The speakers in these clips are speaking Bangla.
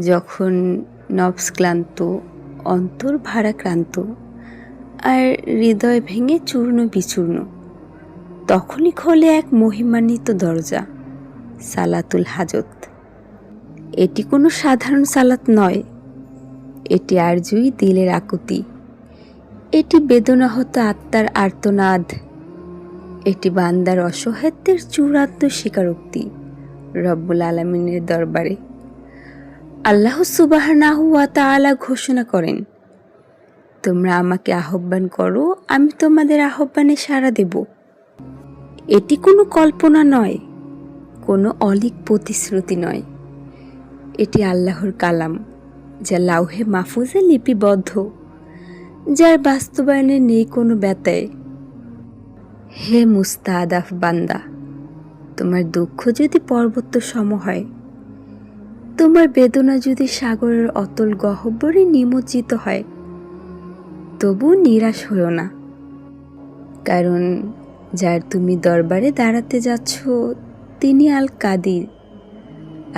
যখন নফস ক্লান্ত, অন্তর ভারাক্রান্ত, আর হৃদয় ভেঙে চূর্ণ বিচূর্ণ, তখনই খোলে এক মহিমান্বিত দরজা, সালাতুল হাজত। এটি কোনো সাধারণ সালাত নয়, এটি আরজুই দিলের আকুতি, এটি বেদনাহত আত্মার আর্তনাদ, এটি বান্দার অসহায়ত্বের চূড়ান্ত স্বীকারোক্তি রব্বুল আলামিনের দরবারে। আল্লাহ সুবহানাহু ওয়া তাআলা ঘোষণা করেন, তোমরা আমাকে আহ্বান করো, আমি তোমাদের আহ্বানে সাড়া দেব। এটি কোনো কল্পনা নয়, কোনো অলীক প্রতিশ্রুতি নয়, এটি আল্লাহর কালাম, যা লাউহে মাহফুজে লিপিবদ্ধ, যার বাস্তবায়নে নেই কোনো ব্যত্যয়। হে মুস্তাদাফ বান্দা, তোমার দুঃখ যদি পর্বত সম হয়, তোমার বেদনা যদি সাগরের অতল গহ্বরে নিমজ্জিত হয়, তবু নিরাশ হও না, কারণ যার তুমি দরবারে দাঁড়াতে যাচ্ছ তিনি আল কাদির,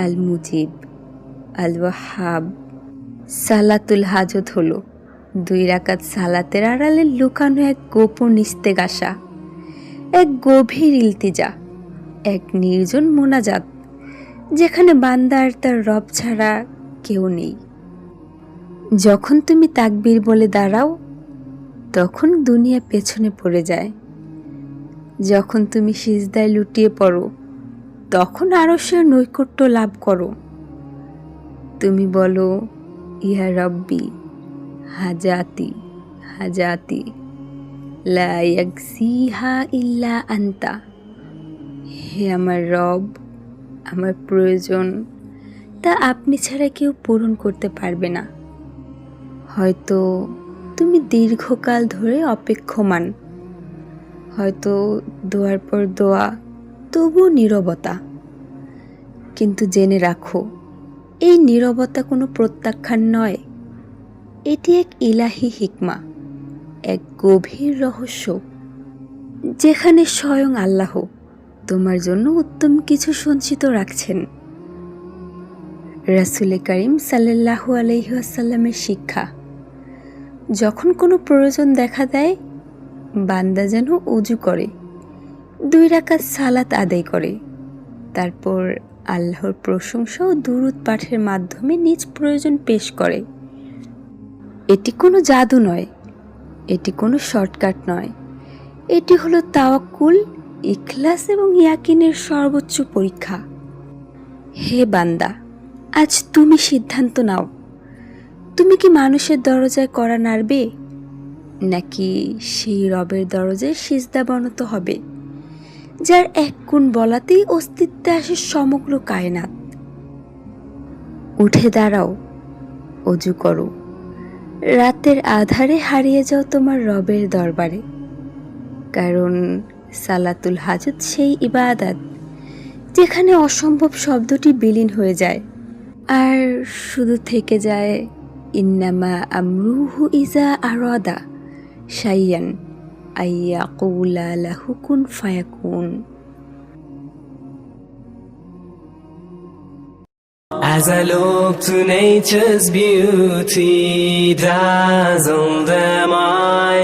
আল মুজিব, আল ওয়াহাব। সালাতুল হাজত হলো 2 রাকাত সালাতের আড়ালে লুকানো এক গোপন ইস্তেগাসা, এক গভীর ইলতিজা, এক নির্জন মোনাজাত, যেখানে বান্দার তার রব ছাড়া কেউ নেই। যখন তুমি তাকবীর বলে দাঁড়াও, তখন দুনিয়া পেছনে পড়ে যায়। যখন তুমি সিজদায় লুটিয়ে পড়ো, তখন আরশের নৈকট্য লাভ করো। তুমি বলো, ইয়া রব্বি হাজাতি হাজাতি লা ইয়াকসিহা ইল্লা আনতা। হে আমার রব, আমার প্রয়োজন তা আপনি ছাড়া কেউ পূরণ করতে পারবে না। হয়তো তুমি দীর্ঘকাল ধরে অপেক্ষমান, হয়তো দোয়ার পর দোয়া, তবু নীরবতা। কিন্তু জেনে রাখো, এই নীরবতা কোনো প্রত্যাখ্যান নয়, এটি এক ইলাহি হিকমা, এক গভীর রহস্য, যেখানে স্বয়ং আল্লাহ তোমার জন্য উত্তম কিছু সঞ্চিত রাখছেন। রাসূল করিম সাল্লাল্লাহু আলাইহি ওয়াসাল্লামের শিক্ষা, যখন কোনো প্রয়োজন দেখা দেয়, বান্দা যেন ওযু করে, 2 রাকাত সালাত আদায় করে, তারপর আল্লাহর প্রশংসা ও দুরূদ পাঠের মাধ্যমে নিজ প্রয়োজন পেশ করে। এটি কোনো জাদু নয়, এটি কোনো শর্টকাট নয়, এটি হলো তাওয়াক্কুল, ইখলাস এবং ইয়াকিনের সর্বোচ্চ পরীক্ষা। হে বান্দা, আজ তুমি সিদ্ধান্ত নাও, তুমি কি মানুষের দরজায় কড়া নাড়বে, নাকি সেই রবের দরজায় সিজদা বনত হবে, যার এক গুণ বলাতেই অস্তিত্বে আসে সমগ্র কায়নাত। উঠে দাঁড়াও, ওযু করো, রাতের আধারে হারিয়ে যাও তোমার রবের দরবারে, কারণ সালাতুল হাজত সেই ইবাদত যেখানে অসম্ভব শব্দটি বিলীন হয়ে যায়, আর শুধু থেকে যায় ইন্নামা আমরুহু ইজা আরাদা শাইয়ান আইয়াকুলা লাহু কুন ফায়াকুন। As I look to nature's beauty, dazzled am I.